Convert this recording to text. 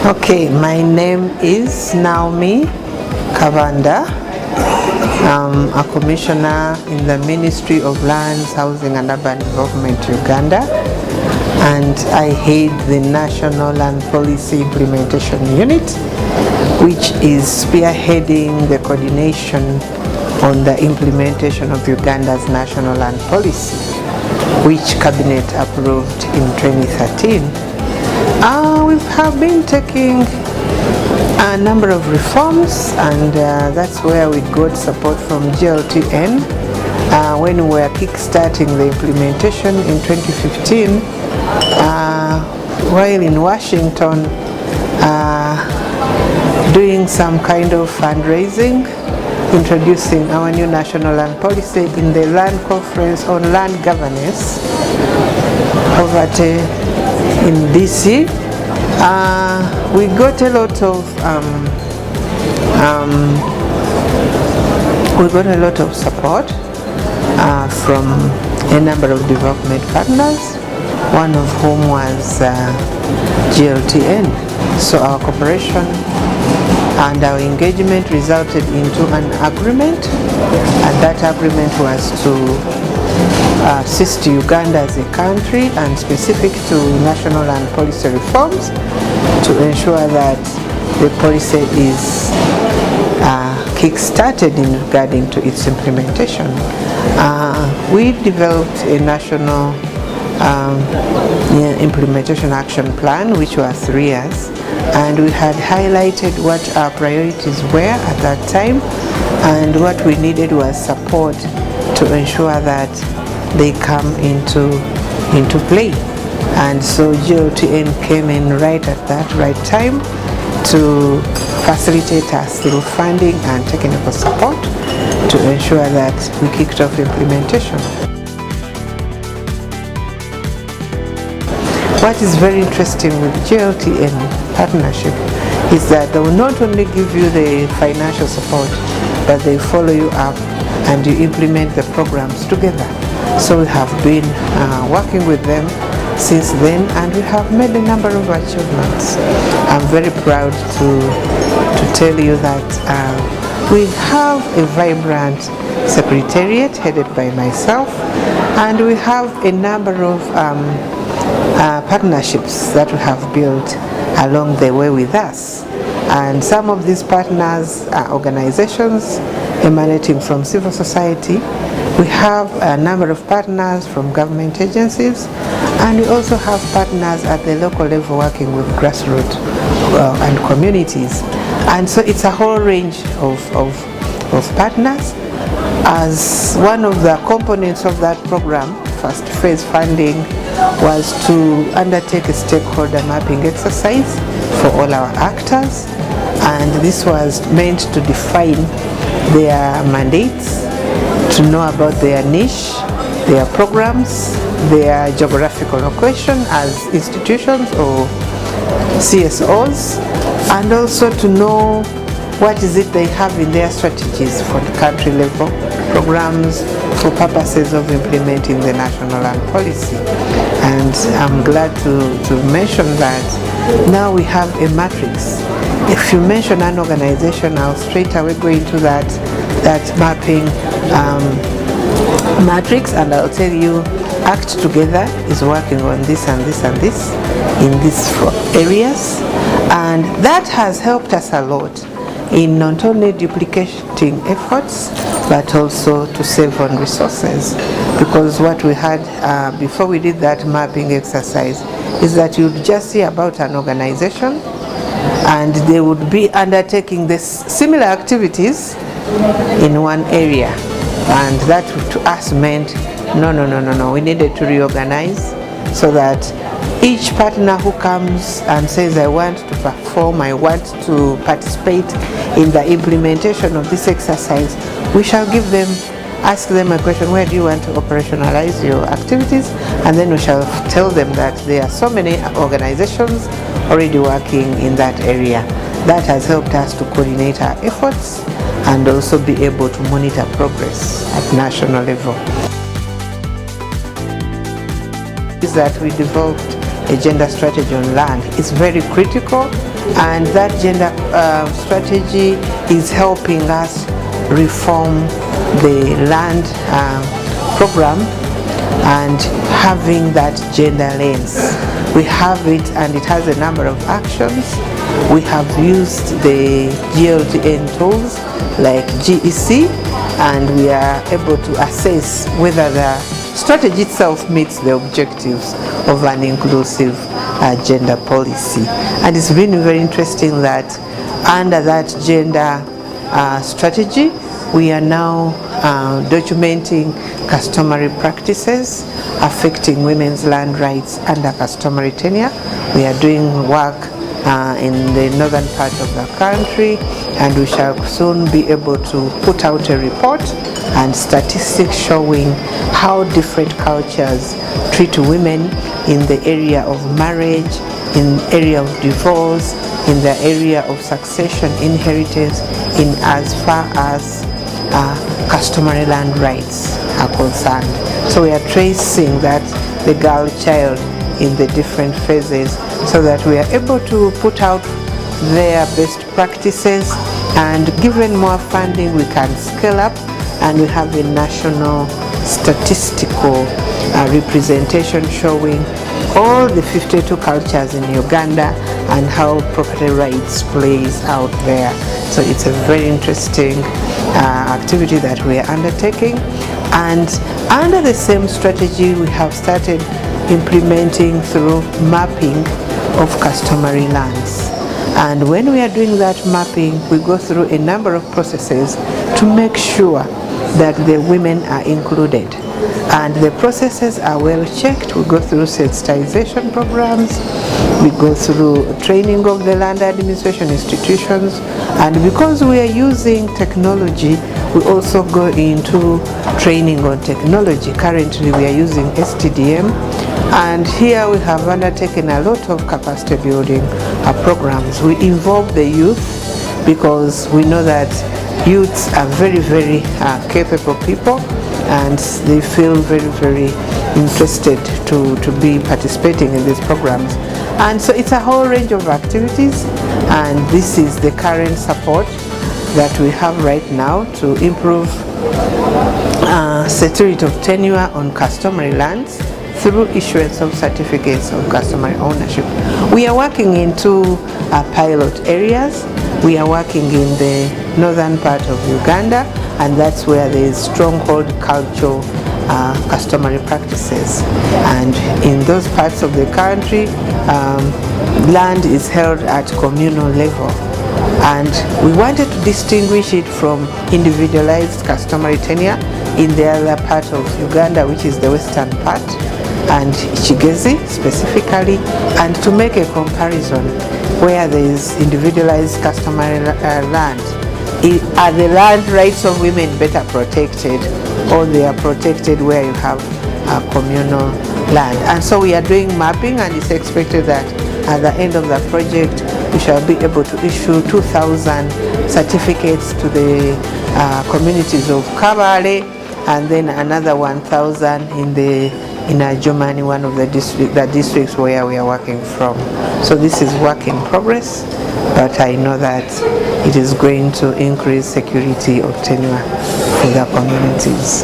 Okay, my name is Naome Kabanda. I'm a commissioner in the Ministry of Lands, Housing and Urban Development, Uganda, and I head the National Land Policy Implementation Unit, which is spearheading the coordination on the implementation of Uganda's National Land Policy, which Cabinet approved in 2013. We have been taking a number of reforms, and that's where we got support from GLTN when we were kick-starting the implementation in 2015 while in Washington doing some kind of fundraising, introducing our new national land policy in the land conference on land governance poverty in DC. We got a lot of support from a number of development partners, one of whom was GLTN. So our cooperation and our engagement resulted into an agreement, and that agreement was to assist Uganda as a country and specific to national land policy reforms to ensure that the policy is kick-started in regarding to its implementation. We developed a national implementation action plan, which was 3 years, and we had highlighted what our priorities were at that time, and what we needed was support to ensure that they come into play. And so GLTN came in right at that right time to facilitate us through funding and technical support to ensure that we kicked off implementation. What is very interesting with GLTN partnership is that they will not only give you the financial support, but they follow you up and you implement the programs together. So we have been working with them since then, and we have made a number of achievements. I'm very proud to tell you that we have a vibrant secretariat headed by myself, and we have a number of partnerships that we have built along the way with us. And some of these partners are organizations emanating from civil society. We have a number of partners from government agencies, and we also have partners at the local level working with grassroots and communities. And so it's a whole range of partners. As one of the components of that program, first phase funding was to undertake a stakeholder mapping exercise for all our actors, and this was meant to define their mandates, to know about their niche, their programs, their geographical location as institutions or CSOs, and also to know what is it they have in their strategies for the country level programs for purposes of implementing the national land policy. And I'm glad to mention that now we have a matrix. If you mention an organization, I'll straight away go into that mapping matrix, and I'll tell you ACT Together is working on this and this and this in these 4 areas, and that has helped us a lot in not only duplicating efforts but also to save on resources, because what we had before we did that mapping exercise is that you'd just hear about an organization and they would be undertaking this similar activities in one area, and that to us meant no, we needed to reorganize so that each partner who comes and says I want to perform, I want to participate in the implementation of this exercise, we shall ask them a question: where do you want to operationalize your activities? And then we shall tell them that there are so many organizations already working in that area. That has helped us to coordinate our efforts and also be able to monitor progress at national level. Is that we developed a gender strategy on land is very critical, and that gender strategy is helping us reform the land program and having that gender lens. We have it, and it has a number of actions. We have used the GLTN tools like GEC, and we are able to assess whether the strategy itself meets the objectives of an inclusive gender policy. And it's been very interesting that under that gender strategy, we are now documenting customary practices affecting women's land rights under customary tenure. We are doing work in the northern part of the country, and we shall soon be able to put out a report and statistics showing how different cultures treat women in the area of marriage, in the area of divorce, in the area of succession inheritance, in as far as customary land rights are concerned. So we are tracing that the girl child in the different phases, so that we are able to put out their best practices, and given more funding we can scale up, and we have a national statistical representation showing all the 52 cultures in Uganda and how property rights plays out there. So it's a very interesting activity that we are undertaking, and under the same strategy we have started implementing through mapping of customary lands. And when we are doing that mapping, we go through a number of processes to make sure that the women are included, and the processes are well checked. We go through sensitization programs, we go through training of the land administration institutions, and because we are using technology, we also go into training on technology. Currently we are using STDM, and here we have undertaken a lot of capacity building programs. We involve the youth because we know that youths are very, very capable people, and they feel very, very interested to be participating in these programs. And so it's a whole range of activities, and this is the current support that we have right now to improve security of tenure on customary lands through issuance of certificates of customary ownership. We are working in two pilot areas. We are working in the northern part of Uganda, and that's where there is stronghold cultural customary practices. And in those parts of the country, land is held at communal level. And we wanted to distinguish it from individualized customary tenure in the other part of Uganda, which is the western part, and Chigezi specifically, and to make a comparison where there is individualized customary land. Are the land rights of women better protected, or they are protected where you have communal land? And so we are doing mapping, and it's expected that at the end of the project we shall be able to issue 2,000 certificates to the communities of Kabale, and then another 1,000 in Germany, one of the districts where we are working from. So this is work in progress, but I know that it is going to increase security of tenure for the communities.